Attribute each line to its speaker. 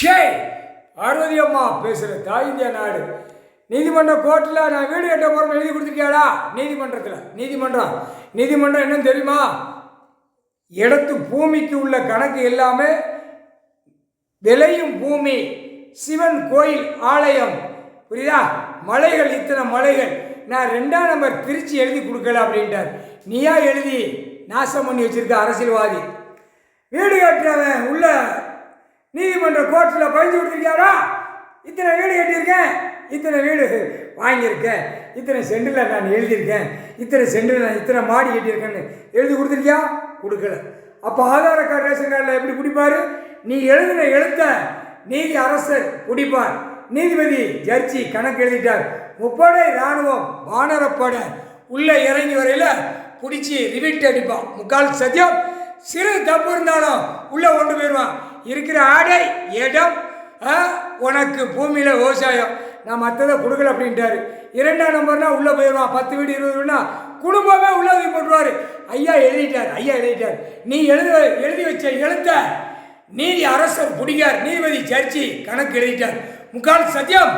Speaker 1: ஷே பார்வதி அம்மா பேசுகிற தாய் இந்தியா நாடு நீதிமன்ற கோர்ட்டில் நான் வீடு கட்ட போகிறோம் எழுதி கொடுத்துருக்கியாடா? நீதிமன்றம் என்னன்னு தெரியுமா? இடத்து பூமிக்கு உள்ள கணக்கு எல்லாமே விளையும் பூமி, சிவன் கோயில், ஆலயம், புரியுதா? மலைகள், இத்தனை மலைகள். நான் 2ஆம் நம்பர் திருச்சி எழுதி கொடுக்கல அப்படின்ட்டார். நீயா எழுதி நாசம் பண்ணி வச்சிருக்க அரசியல்வாதி. வீடு கட்டுறவன் உள்ள நீதிமன்ற கோர்ட்டில் பதிஞ்சு கொடுத்துருக்கியாரா? இத்தனை வீடு கட்டியிருக்கேன், இத்தனை வீடு வாங்கியிருக்கேன், இத்தனை சென்டில் நான் எழுதியிருக்கேன், இத்தனை சென்டில் நான் இத்தனை மாடி கட்டியிருக்கேன்னு எழுதி கொடுத்துருக்கியா? கொடுக்கல. அப்போ ஆதார கார்டு, ரேஷன் கார்டில் எப்படி பிடிப்பார்? நீ எழுதின எழுத்த நீதி அரசர் பிடிப்பார். நீதிபதி ஜட்ஜி கணக்கு எழுதிட்டார். முப்படை இராணுவம் வானரப்படை உள்ளே இறங்கி வரையில் பிடிச்சி ரிவிட் அடிப்பான். முக்கால் சத்தியம். சிறு தப்பு இருந்தாலும் உள்ளே கொண்டு போயிடுவான். இருக்கிற ஆடை இடம் உனக்கு பூமியில் விவசாயம், நான் மற்றதை கொடுக்கல அப்படின்ட்டாரு. 2ஆம் நம்பர்னா உள்ளே போயிடுவான். 10 வீடு 20 வீடுனா குடும்பமே உள்ளே போட்டுருவார். ஐயா எழுதிட்டார். நீ எழுதி வச்ச எழுத்த நீதி அரசர் பிடிக்கார். நீதிபதி ஜட்ஜி கணக்கு எழுதிட்டார். முக்கால் சத்தியம்.